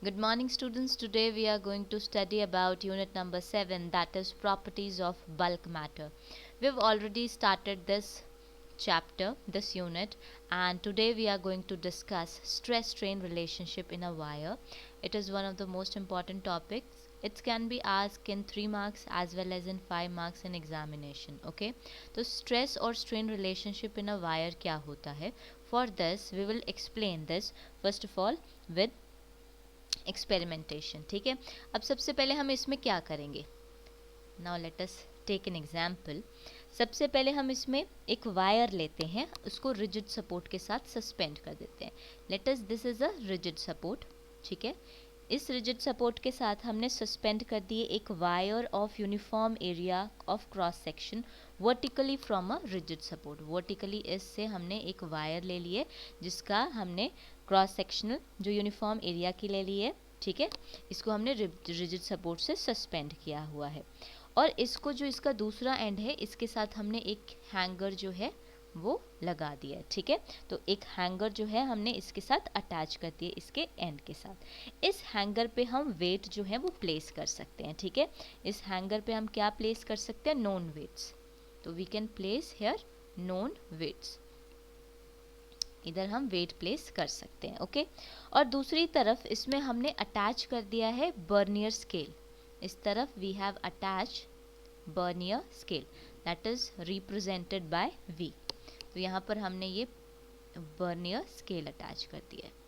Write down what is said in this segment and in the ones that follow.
Good morning students. Today we are going to study about unit number 7, that is properties of bulk matter. We've already started this chapter, this unit, and today we are going to discuss stress strain relationship in a wire. It is one of the most important topics. It can be asked in 3 marks as well as in 5 marks in examination. Okay, तो stress और strain relationship in a wire क्या होता है? For this we will explain this first of all with experimentation. ठीक है, अब सबसे पहले हम इसमें क्या करेंगे. Now let us take an example. सबसे पहले हम इसमें एक वायर लेते हैं, उसको रिजिड सपोर्ट के साथ सस्पेंड कर देते हैं. Let us this is a rigid support. ठीक है, इस रिजिड सपोर्ट के साथ हमने सस्पेंड कर दिए एक wire of uniform area of cross section vertically from a rigid support. Vertically इससे हमने एक वायर ले लिए जिसका हमने क्रॉस सेक्शनल जो यूनिफॉर्म एरिया की ले ली है. ठीक है, इसको हमने रिजिड सपोर्ट से सस्पेंड किया हुआ है और इसको जो इसका दूसरा एंड है इसके साथ हमने एक हैंगर जो है वो लगा दिया है. ठीक है, तो एक हैंगर जो है हमने इसके साथ अटैच कर दिया इसके एंड के साथ. इस हैंगर पे हम वेट जो है वो प्लेस कर सकते हैं. ठीक है, इस हैंगर पे हम क्या प्लेस कर सकते हैं, नोन वेट्स. तो we can place here known weights. इधर हम वेट प्लेस कर सकते हैं. ओके, और दूसरी तरफ इसमें हमने अटैच कर दिया है बर्नियर स्केल. इस तरफ we have attach vernier scale that is represented by V. तो यहाँ पर हमने ये बर्नियर स्केल अटैच कर दिया है.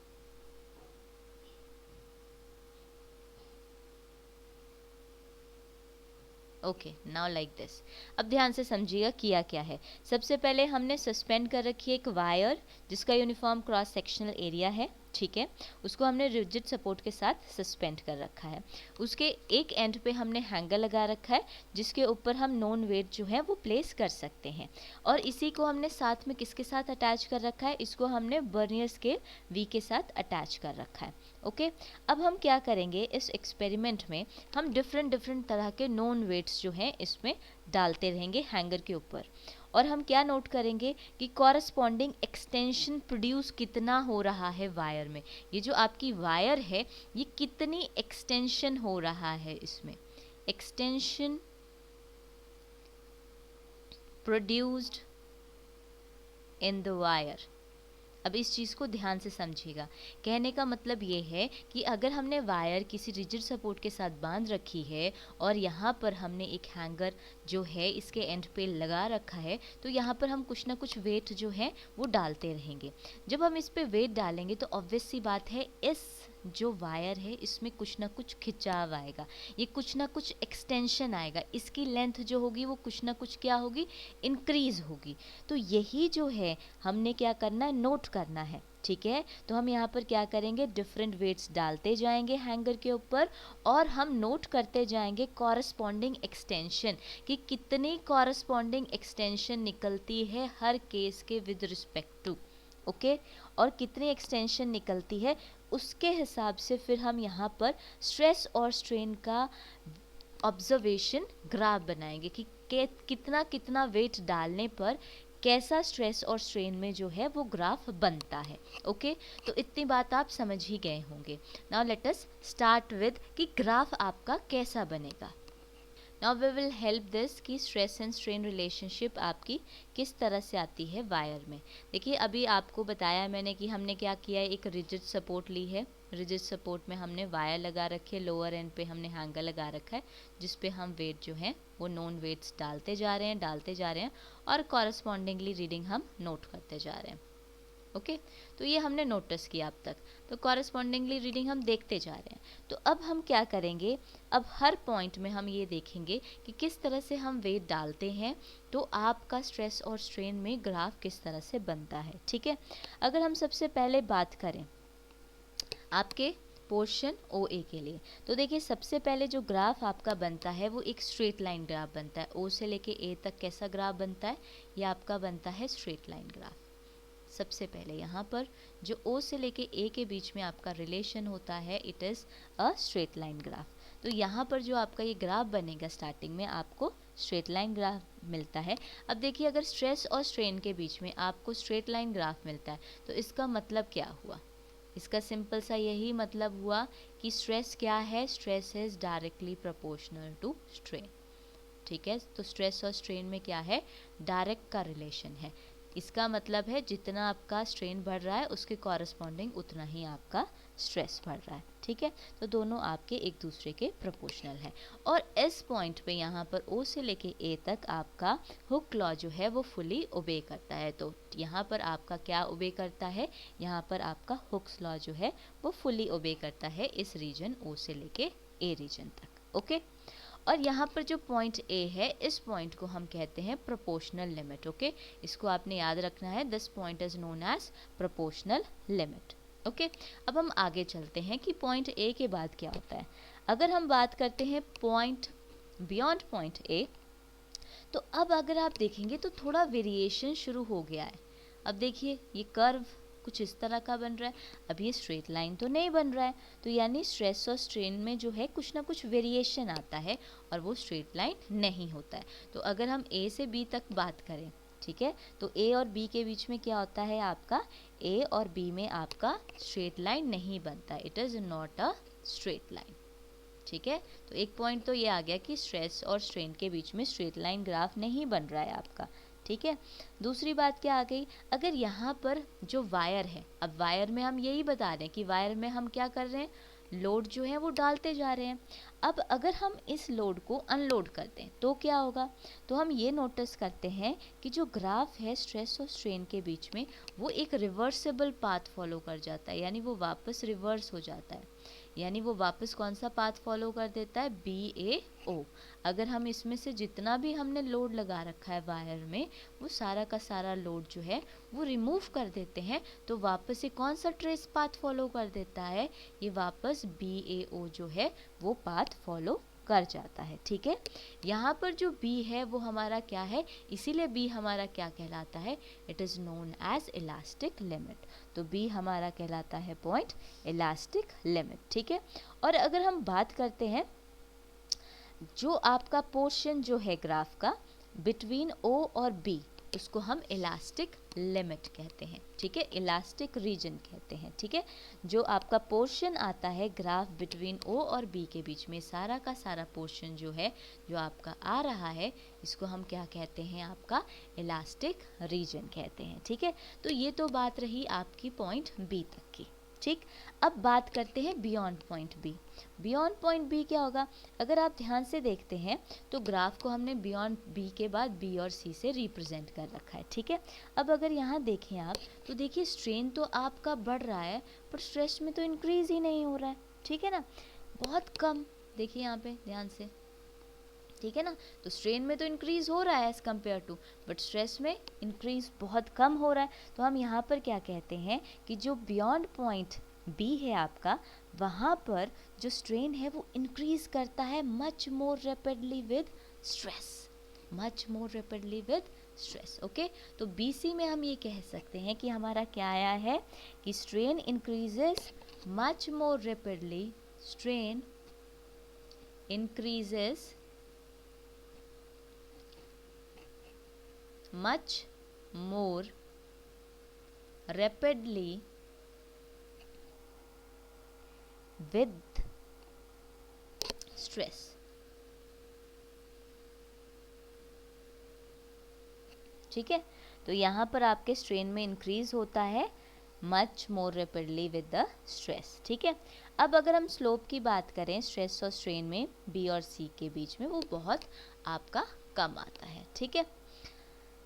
Okay, now like this. अब ध्यान से समझिएगा किया क्या है. सबसे पहले हमने सस्पेंड कर रखी है एक वायर जिसका यूनिफॉर्म क्रॉस सेक्शनल एरिया है. ठीक है, उसको हमने रिजिड सपोर्ट के साथ सस्पेंड कर रखा है. उसके एक एंड पे हमने हैंगर लगा रखा है जिसके ऊपर हम नॉन वेट जो है वो प्लेस कर सकते हैं. और इसी को हमने साथ में किसके साथ अटैच कर रखा है, इसको हमने बर्नियर स्केल वी के साथ अटैच कर रखा है. ओके, अब हम क्या करेंगे इस एक्सपेरिमेंट में, हम डिफरेंट तरह के नॉन वेट्स जो हैं इसमें डालते रहेंगे हैंगर के ऊपर. और हम क्या नोट करेंगे कि कॉरस्पॉन्डिंग एक्सटेंशन प्रोड्यूस कितना हो रहा है वायर में. ये जो आपकी वायर है ये कितनी एक्सटेंशन हो रहा है इसमें, extension produced in the wire. अब इस चीज़ को ध्यान से समझिएगा. कहने का मतलब ये है कि अगर हमने वायर किसी रिजिड सपोर्ट के साथ बांध रखी है और यहाँ पर हमने एक हैंगर जो है इसके एंड पे लगा रखा है, तो यहाँ पर हम कुछ ना कुछ वेट जो है वो डालते रहेंगे. जब हम इस पे वेट डालेंगे तो ऑब्वियस सी बात है इस जो वायर है इसमें कुछ ना कुछ खिंचाव आएगा, ये कुछ ना कुछ एक्सटेंशन आएगा, इसकी लेंथ जो होगी वो कुछ ना कुछ क्या होगी, इंक्रीज होगी. तो यही जो है हमने क्या करना है, नोट करना है. ठीक है, तो हम यहाँ पर क्या करेंगे, डिफरेंट वेट्स डालते जाएंगे हैंगर के ऊपर और हम नोट करते जाएंगे कॉरस्पॉन्डिंग एक्सटेंशन कि कितनी कॉरस्पॉन्डिंग एक्सटेंशन निकलती है हर केस के विद रिस्पेक्ट टू. ओके, और कितनी एक्सटेंशन निकलती है उसके हिसाब से फिर हम यहाँ पर स्ट्रेस और स्ट्रेन का ऑब्जर्वेशन ग्राफ बनाएंगे कि कितना कितना वेट डालने पर कैसा स्ट्रेस और स्ट्रेन में जो है वो ग्राफ बनता है. ओके, तो इतनी बात आप समझ ही गए होंगे. Now let us start with कि ग्राफ आपका कैसा बनेगा. Now we will help this कि स्ट्रेस एंड स्ट्रेन रिलेशनशिप आपकी किस तरह से आती है वायर में. देखिए, अभी आपको बताया मैंने कि हमने क्या किया है, एक रिजिड सपोर्ट ली है. रिजिड सपोर्ट में हमने वायर लगा रखे, लोअर एंड पे हमने हैंगर लगा रखा है जिस पे हम वेट जो है वो नॉन वेट्स डालते जा रहे हैं और कॉरस्पॉन्डिंगली रीडिंग हम नोट करते जा रहे हैं. ओके, तो ये हमने नोटिस किया अब तक. तो कॉरस्पॉन्डिंगली रीडिंग हम देखते जा रहे हैं. तो अब हम क्या करेंगे, अब हर पॉइंट में हम ये देखेंगे कि किस तरह से हम वेट डालते हैं तो आपका स्ट्रेस और स्ट्रेन में ग्राफ किस तरह से बनता है. ठीक है, अगर हम सबसे पहले बात करें आपके पोर्शन ओ ए के लिए, तो देखिए सबसे पहले जो ग्राफ आपका बनता है वो एक स्ट्रेट लाइन ग्राफ बनता है. ओ से लेके ए तक कैसा ग्राफ बनता है, ये आपका बनता है स्ट्रेट लाइन ग्राफ. सबसे पहले यहाँ पर जो O से लेके A के बीच में आपका रिलेशन होता है it is a straight line graph. तो यहाँ पर जो आपका ये ग्राफ बनेगा स्टार्टिंग में आपको स्ट्रेट लाइन ग्राफ मिलता है. अब देखिए, अगर स्ट्रेस और स्ट्रेन के बीच में आपको स्ट्रेट लाइन ग्राफ मिलता है तो इसका मतलब क्या हुआ, इसका सिंपल सा यही मतलब हुआ कि स्ट्रेस क्या है, stress is directly proportional to strain. ठीक है, तो स्ट्रेस और स्ट्रेन में क्या है, डायरेक्ट का रिलेशन है। इसका मतलब है जितना आपका स्ट्रेन बढ़ रहा है उसके कॉरस्पॉन्डिंग उतना ही आपका स्ट्रेस बढ़ रहा है। ठीक है, तो दोनों आपके एक दूसरे के प्रोपोर्शनल है। और इस पॉइंट पे यहाँ पर ओ से लेके ए तक आपका हुक लॉ जो है वो फुली ओबे करता है। तो यहाँ पर आपका क्या ओबे करता है, यहाँ पर आपका हुक्स लॉ जो है वो फुली ओबे करता है इस रीजन ओ से लेके ए रीजन तक। ओके, और यहाँ पर जो पॉइंट ए है, इस पॉइंट को हम कहते हैं प्रोपोर्शनल लिमिट। ओके, इसको आपने याद रखना है, this point is known as proportional limit. Okay, अब हम आगे चलते हैं कि पॉइंट ए के बाद क्या होता है। अगर हम बात करते हैं पॉइंट बियॉन्ड पॉइंट ए, तो अब अगर आप देखेंगे तो थोड़ा वेरिएशन शुरू हो गया है। अब देखिए ये कर्व कुछ इस तरह का बन रहा है, अब ये स्ट्रेट लाइन तो नहीं बन रहा है, तो यानी स्ट्रेस और स्ट्रेन में जो है कुछ ना कुछ वेरिएशन आता है और वो स्ट्रेट लाइन नहीं होता है। तो अगर हम ए से बी तक बात करें, ठीक है, तो ए और बी के बीच में क्या होता है आपका, ए और बी में आपका स्ट्रेट लाइन नहीं बनता, it is not a straight line. ठीक है, तो एक पॉइंट तो ये आ गया कि स्ट्रेस और स्ट्रेन के बीच में स्ट्रेट लाइन ग्राफ नहीं बन रहा है आपका। ठीक है, दूसरी बात क्या आ गई, अगर यहाँ पर जो वायर है, अब वायर में हम यही बता रहे हैं कि वायर में हम क्या कर रहे हैं, लोड जो है वो डालते जा रहे हैं। अब अगर हम इस लोड को अनलोड कर दें तो क्या होगा, तो हम ये नोटिस करते हैं कि जो ग्राफ है स्ट्रेस और स्ट्रेन के बीच में वो एक रिवर्सिबल पाथ फॉलो कर जाता है, यानी वो वापस रिवर्स हो जाता है। यानी वो वापस कौन सा पाथ फॉलो कर देता है, बी ए ओ। अगर हम इसमें से जितना भी हमने लोड लगा रखा है वायर में, वो सारा का सारा लोड जो है वो रिमूव कर देते हैं, तो वापस ये कौन सा ट्रेस पाथ फॉलो कर देता है, ये वापस बी ए ओ जो है वो पाथ फॉलो कर जाता है। ठीक है, यहाँ पर जो बी है वो हमारा क्या है, इसीलिए बी हमारा क्या कहलाता है, it is known as elastic limit. तो बी हमारा कहलाता है पॉइंट इलास्टिक लिमिट। ठीक है, और अगर हम बात करते हैं जो आपका पोर्शन जो है ग्राफ का बिटवीन ओ और बी, उसको हम इलास्टिक लिमिट कहते हैं। ठीक है, इलास्टिक रीजन कहते हैं। ठीक है, जो आपका पोर्शन आता है ग्राफ बिटवीन ओ और बी के बीच में, सारा का सारा पोर्शन जो है जो आपका आ रहा है, इसको हम क्या कहते हैं, आपका इलास्टिक रीजन कहते हैं। ठीक है, तो ये तो बात रही आपकी पॉइंट बी तक की। ठीक, अब बात करते हैं beyond point B. Beyond point B क्या होगा, अगर आप ध्यान से देखते हैं तो ग्राफ को हमने बियॉन्ड बी के बाद बी और सी से रिप्रेजेंट कर रखा है। ठीक है, अब अगर यहाँ देखें आप, तो देखिए स्ट्रेन तो आपका बढ़ रहा है पर स्ट्रेस में तो इंक्रीज ही नहीं हो रहा है। ठीक है ना, बहुत कम, देखिए यहाँ पे ध्यान से, ठीक है ना, तो स्ट्रेन में तो इंक्रीज हो रहा है as compare to, but stress में इंक्रीज बहुत कम हो रहा है। तो हम यहाँ पर क्या कहते हैं कि जो बियॉन्ड पॉइंट बी है आपका, वहाँ पर जो स्ट्रेन है वो इंक्रीज करता है much more rapidly with stress, much more rapidly with stress. Okay, तो BC में हम ये कह सकते हैं कि हमारा क्या आया है कि strain increases much more rapidly, strain increases much more rapidly with stress। ठीक है, तो यहाँ पर आपके स्ट्रेन में इंक्रीज होता है much more rapidly with the stress. ठीक है, अब अगर हम स्लोप की बात करें स्ट्रेस और स्ट्रेन में बी और सी के बीच में, वो बहुत आपका कम आता है। ठीक है,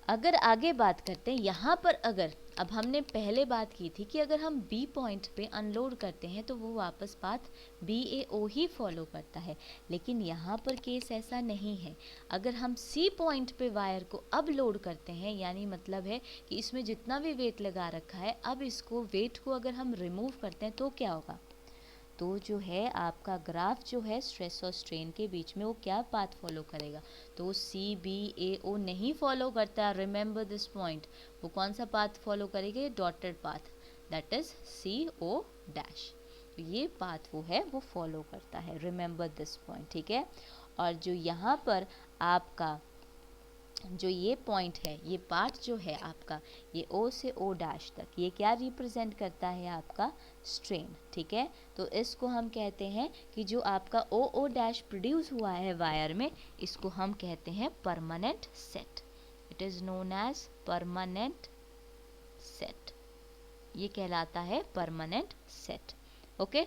अगर आगे बात करते हैं यहाँ पर, अगर अब हमने पहले बात की थी कि अगर हम बी पॉइंट पे अनलोड करते हैं तो वो वापस पाथ बी ए ओ ही फॉलो करता है, लेकिन यहाँ पर केस ऐसा नहीं है। अगर हम सी पॉइंट पे वायर को अब लोड करते हैं, यानी मतलब है कि इसमें जितना भी वेट लगा रखा है, अब इसको वेट को अगर हम रिमूव करते हैं तो क्या होगा, तो जो है आपका ग्राफ जो है स्ट्रेस और स्ट्रेन के बीच में वो क्या पाथ फॉलो करेगा, तो सी बी ए ओ नहीं फॉलो करता है, रिमेंबर दिस पॉइंट। वो कौन सा पाथ फॉलो करेगा, dotted path, that is C O dash. तो ये पाथ वो है वो फॉलो करता है, रिमेंबर दिस पॉइंट। ठीक है, और जो यहाँ पर आपका जो ये पॉइंट है, ये पार्ट जो है आपका, ये O से O डैश तक, ये क्या रिप्रेजेंट करता है? आपका स्ट्रेन, ठीक है। तो इसको हम कहते हैं कि जो आपका O डैश प्रोड्यूस हुआ है वायर में, इसको हम कहते हैं permanent set. It is known as permanent set, ये कहलाता है परमानेंट सेट। ओके,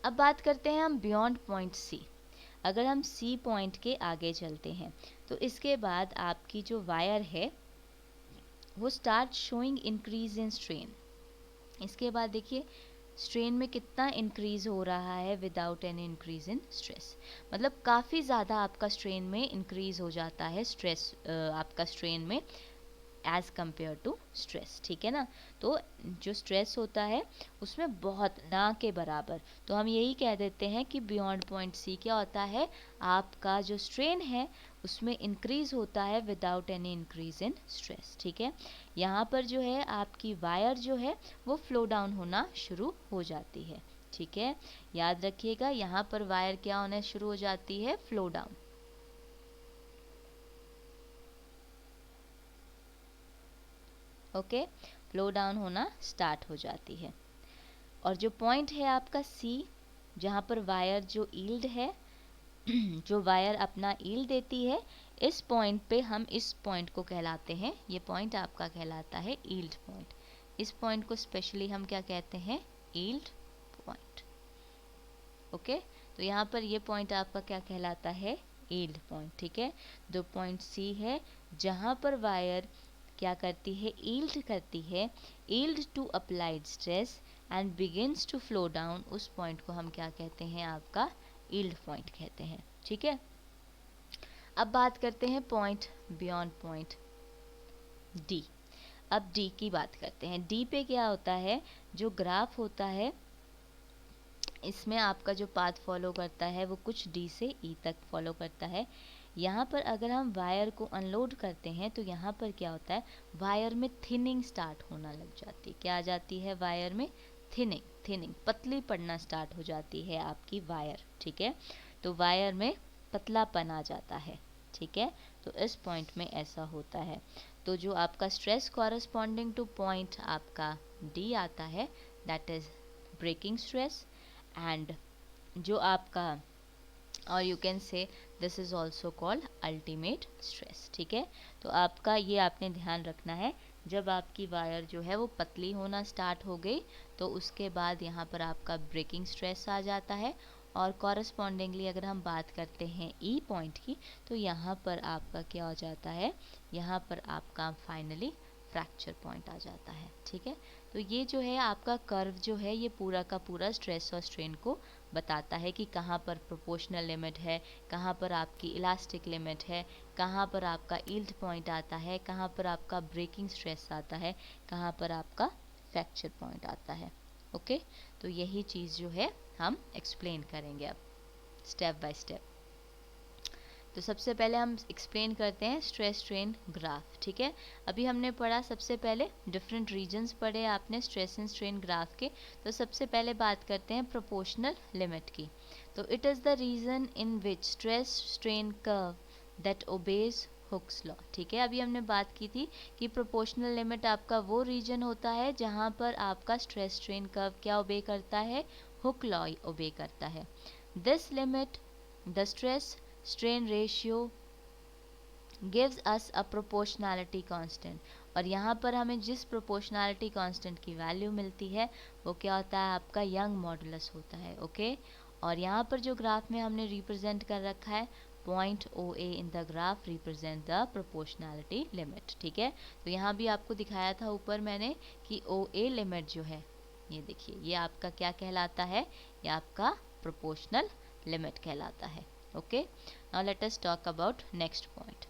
अब बात करते हैं हम बियॉन्ड पॉइंट C। अगर हम C पॉइंट के आगे चलते हैं तो इसके बाद आपकी जो वायर है वो start showing increase in strain. इसके बाद देखिए स्ट्रेन में कितना इंक्रीज हो रहा है without any increase in stress, मतलब काफ़ी ज़्यादा आपका स्ट्रेन में इंक्रीज हो जाता है स्ट्रेस, आपका स्ट्रेन में एज कम्पेयर टू स्ट्रेस, ठीक है ना। तो जो स्ट्रेस होता है उसमें बहुत ना के बराबर, तो हम यही कह देते हैं कि बियॉन्ड पॉइंट C क्या होता है? आपका जो स्ट्रेन है उसमें इंक्रीज होता है without any increase in stress, ठीक है। यहाँ पर जो है आपकी वायर जो है वो फ्लो डाउन होना शुरू हो जाती है, ठीक है। याद रखिएगा यहाँ पर वायर क्या होना शुरू हो जाती है? Flow down. Okay, flow down होना स्टार्ट हो जाती है। और जो पॉइंट है आपका C, जहाँ पर वायर जो ईल्ड है जो वायर अपना ईल्ड देती है, इस पॉइंट पे हम इस पॉइंट को कहलाते हैं, ये पॉइंट आपका कहलाता है ईल्ड पॉइंट। इस पॉइंट को स्पेशली हम क्या कहते हैं? Yield point. ओके, तो यहाँ पर ये पॉइंट आपका क्या कहलाता है? ईल्ड पॉइंट, ठीक है। जो पॉइंट C है जहाँ पर वायर क्या करती है? ईल्ड करती है, yield to applied stress and begins to flow down, उस पॉइंट को हम क्या कहते हैं? आपका ईल्ड पॉइंट कहते हैं, ठीक है। अब बात करते हैं पॉइंट बियॉन्ड पॉइंट D। अब D की बात करते हैं। D पे क्या होता है? जो ग्राफ होता है इसमें आपका जो पाथ फॉलो करता है वो कुछ D से E तक फॉलो करता है। यहाँ पर अगर हम वायर को अनलोड करते हैं तो यहाँ पर क्या होता है? वायर में थिनिंग स्टार्ट होना लग जाती है। क्या आ जाती है? वायर में थिनिंग, थिनिंग पतली पड़ना स्टार्ट हो जाती है आपकी वायर, ठीक है। तो वायर में पतलापन आ जाता है, ठीक है। तो इस पॉइंट में ऐसा होता है। तो जो आपका स्ट्रेस कॉरस्पॉन्डिंग टू पॉइंट आपका D आता है, that is breaking stress, and जो आपका, और you can say this is also called ultimate stress, ठीक है। तो आपका ये आपने ध्यान रखना है, जब आपकी वायर जो है वो पतली होना स्टार्ट हो गई तो उसके बाद यहाँ पर आपका ब्रेकिंग स्ट्रेस आ जाता है, और कॉरस्पॉन्डिंगली अगर हम बात करते हैं E पॉइंट की, तो यहाँ पर आपका क्या हो जाता है? यहाँ पर आपका फाइनली फ्रैक्चर पॉइंट आ जाता है, ठीक है। तो ये जो है आपका कर्व जो है ये पूरा का पूरा स्ट्रेस और स्ट्रेन को बताता है कि कहाँ पर प्रोपोर्शनल लिमिट है, कहाँ पर आपकी इलास्टिक लिमिट है, कहाँ पर आपका यील्ड पॉइंट आता है, कहाँ पर आपका ब्रेकिंग स्ट्रेस आता है, कहाँ पर आपका फ्रैक्चर पॉइंट आता है। ओके, तो यही चीज़ जो है हम एक्सप्लेन करेंगे अब स्टेप बाय स्टेप। तो सबसे पहले हम एक्सप्लेन करते हैं स्ट्रेस स्ट्रेन ग्राफ, ठीक है। अभी हमने पढ़ा सबसे पहले डिफरेंट रीजन्स पढ़े आपने स्ट्रेस एंड स्ट्रेन ग्राफ के। तो सबसे पहले बात करते हैं प्रोपोर्शनल लिमिट की। तो it is the region in which stress strain curve that obeys Hooke's law, ठीक है। अभी हमने बात की थी कि प्रोपोर्शनल लिमिट आपका वो रीजन होता है जहाँ पर आपका स्ट्रेस स्ट्रेन कर्व क्या ओबे करता है? हुक लॉ ओबे करता है। This limit the stress strain ratio gives us a proportionality constant, और यहाँ पर हमें जिस proportionality constant की वैल्यू मिलती है वो क्या होता है? आपका यंग मॉडुलस होता है, ओके। और यहाँ पर जो ग्राफ में हमने रिप्रेजेंट कर रखा है point OA in the graph represent the proportionality limit, ठीक है। तो यहाँ भी आपको दिखाया था ऊपर मैंने कि OA लिमिट जो है, ये देखिए ये आपका क्या कहलाता है? ये आपका प्रोपोर्शनल लिमिट कहलाता है, okay. Now let us talk about next point.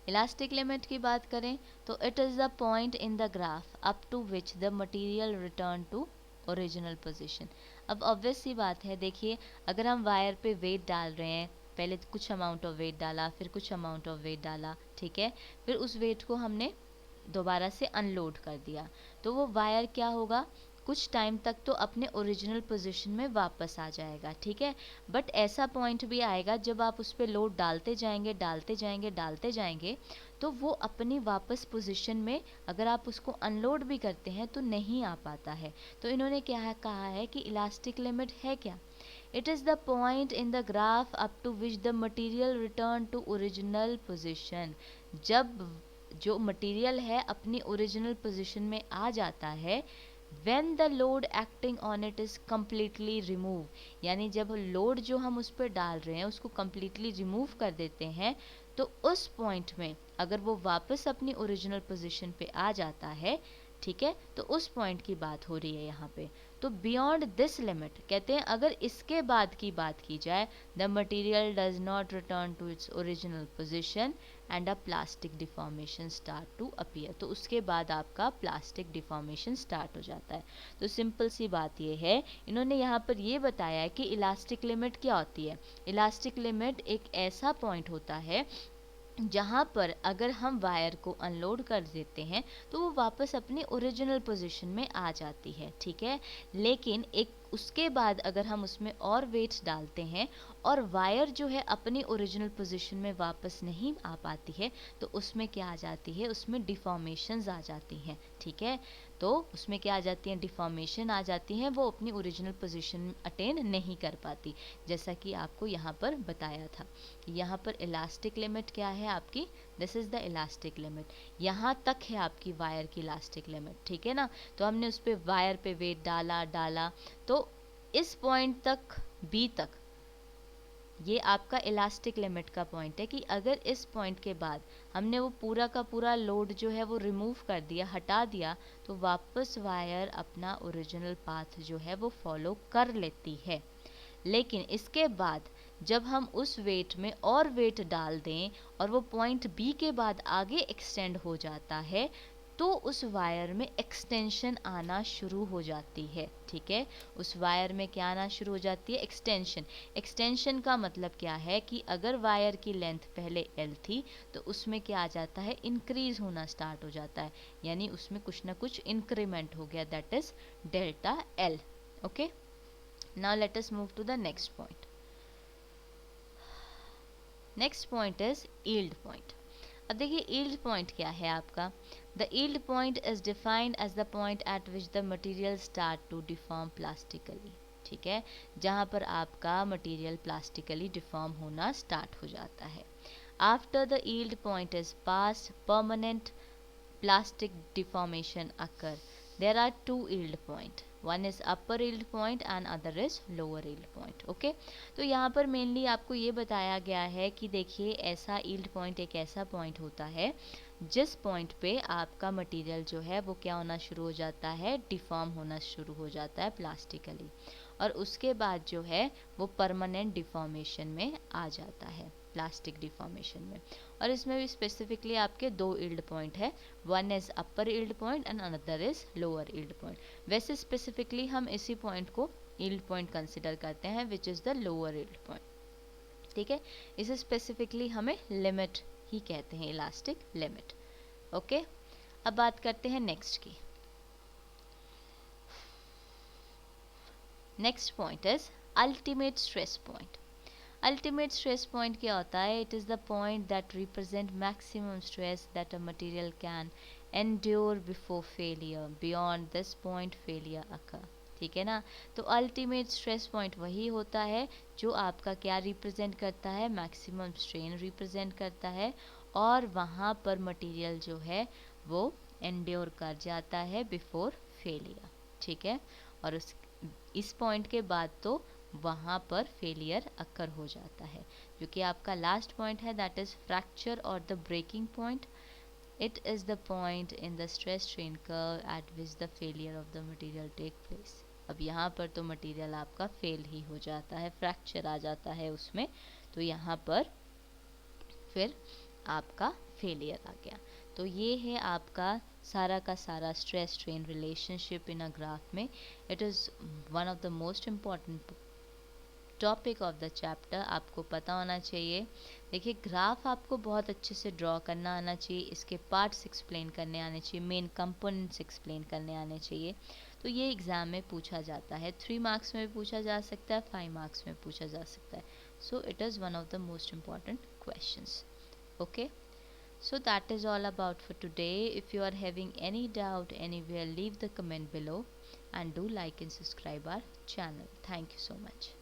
Elastic limit की बात करें तो it is the point in the graph up to which the material return to original position. अब ऑब्वियस सी बात है, देखिए अगर हम वायर पे वेट डाल रहे हैं, पहले कुछ अमाउंट ऑफ वेट डाला, फिर कुछ अमाउंट ऑफ वेट डाला, ठीक है, फिर उस वेट को हमने दोबारा से अनलोड कर दिया, तो वो वायर क्या होगा? कुछ टाइम तक तो अपने ओरिजिनल पोजीशन में वापस आ जाएगा, ठीक है। बट ऐसा पॉइंट भी आएगा जब आप उस पर लोड डालते जाएंगे डालते जाएंगे डालते जाएंगे, तो वो अपनी वापस पोजीशन में, अगर आप उसको अनलोड भी करते हैं तो नहीं आ पाता है। तो इन्होंने क्या है कहा है कि इलास्टिक लिमिट है क्या, it is the point in the graph up to which the material return to original position। जब जो मटेरियल है अपनी ओरिजिनल पोजीशन में आ जाता है, when the load acting on it is completely remove, यानी जब लोड जो हम उस पर डाल रहे हैं उसको completely रिमूव कर देते हैं, तो उस पॉइंट में अगर वो वापस अपनी ओरिजिनल पोजीशन पे आ जाता है, ठीक है, तो उस पॉइंट की बात हो रही है यहाँ पे। तो बियॉन्ड दिस लिमिट कहते हैं अगर इसके बाद की बात की जाए, the material does not return to its original position and a plastic deformation start to appear. तो उसके बाद आपका प्लास्टिक डिफॉर्मेशन स्टार्ट हो जाता है। तो सिंपल सी बात ये है, इन्होंने यहाँ पर ये बताया है कि इलास्टिक लिमिट क्या होती है। इलास्टिक लिमिट एक ऐसा पॉइंट होता है जहाँ पर अगर हम वायर को अनलोड कर देते हैं तो वो वापस अपनी ओरिजिनल पोजीशन में आ जाती है, ठीक है। लेकिन एक उसके बाद अगर हम उसमें और वेट्स डालते हैं और वायर जो है अपनी ओरिजिनल पोजीशन में वापस नहीं आ पाती है, तो उसमें क्या आ जाती है, उसमें डिफॉर्मेशंस आ जाती हैं, ठीक है। तो उसमें क्या आ जाती हैं, डिफॉर्मेशन आ जाती हैं, वो अपनी ओरिजिनल पोजीशन अटेन नहीं कर पाती, जैसा कि आपको यहाँ पर बताया था। यहाँ पर इलास्टिक लिमिट क्या है आपकी, this is the elastic limit. यहाँ तक है आपकी वायर की इलास्टिक लिमिट, ठीक है ना। तो हमने उस पर वायर पे वेट डाला डाला, तो इस पॉइंट तक बी तक ये आपका इलास्टिक लिमिट का पॉइंट है कि अगर इस पॉइंट के बाद हमने वो पूरा का पूरा लोड जो है वो रिमूव कर दिया, हटा दिया, तो वापस वायर अपना ओरिजिनल पाथ जो है वो फॉलो कर लेती है। लेकिन इसके बाद जब हम उस वेट में और वेट डाल दें और वो पॉइंट बी के बाद आगे एक्सटेंड हो जाता है, तो उस वायर में एक्सटेंशन आना शुरू हो जाती है, ठीक है। उस वायर में क्या आना शुरू हो जाती है, एक्सटेंशन। एक्सटेंशन का मतलब क्या है कि अगर वायर की लेंथ पहले एल थी तो उसमें क्या आ जाता है, इंक्रीज होना स्टार्ट हो जाता है, यानी उसमें कुछ ना कुछ इंक्रीमेंट हो गया, that is delta L. Okay, now let us move to the next point. Next point is yield point. अब देखिए yield point क्या है आपका, the yield point is defined as the point at which the material start to deform plastically, ठीक है, जहाँ पर आपका मटेरियल प्लास्टिकली डिफॉर्म होना स्टार्ट हो जाता है। After the yield point is passed, permanent plastic deformation occur. There are two yield point, one is upper yield point and other is lower yield point, okay। तो यहाँ पर mainly आपको ये बताया गया है कि देखिए ऐसा yield point एक ऐसा पॉइंट होता है जिस पॉइंट पे आपका मटेरियल जो है वो क्या होना शुरू हो जाता है, डिफॉर्म होना शुरू हो जाता है प्लास्टिकली, और उसके बाद जो है वो परमानेंट डिफॉर्मेशन में आ जाता है, प्लास्टिक डिफॉर्मेशन में। और इसमें भी स्पेसिफिकली आपके दो यील्ड पॉइंट है, one is upper yield point and another is lower yield point. वैसे स्पेसिफिकली हम इसी पॉइंट को यील्ड पॉइंट कंसिडर करते हैं, which is the lower yield point, ठीक है। इसे स्पेसिफिकली हमें लिमिट ही कहते हैं, इलास्टिक लिमिट। ओके, अब बात करते हैं नेक्स्ट की। Next point is ultimate stress point. Ultimate stress point क्या होता है, it is the point that represent maximum stress that a material can endure before failure, beyond this point failure occur, ठीक है ना। तो अल्टीमेट स्ट्रेस पॉइंट वही होता है जो आपका क्या रिप्रेजेंट करता है, मैक्सिमम स्ट्रेन रिप्रेजेंट करता है, और वहाँ पर मटेरियल जो है वो एंड्योर कर जाता है बिफोर फेलियर, ठीक है। और इस पॉइंट के बाद तो वहाँ पर फेलियर अकर हो जाता है, जो कि आपका लास्ट पॉइंट है, दैट इज फ्रैक्चर और the breaking point. It is the point in the stress strain curve at which the failure of the material take place. अब यहाँ पर तो मटेरियल आपका फेल ही हो जाता है, फ्रैक्चर आ जाता है उसमें, तो यहाँ पर फिर आपका फेलियर आ गया। तो ये है आपका सारा का सारा stress strain relationship in a graph में। It is one of the most important topic of the chapter, आपको पता होना चाहिए। देखिए ग्राफ आपको बहुत अच्छे से ड्रॉ करना आना चाहिए, इसके पार्ट्स एक्सप्लेन करने आने चाहिए, मेन कंपोनेंट्स एक्सप्लेन करने आने चाहिए। तो ये एग्ज़ाम में पूछा जाता है, 3 मार्क्स में भी पूछा जा सकता है, 5 मार्क्स में पूछा जा सकता है. So it is one of the most important questions. Okay, so that is all about for today. If you are having any doubt anywhere, leave the comment below and do like and subscribe our channel. Thank you so much.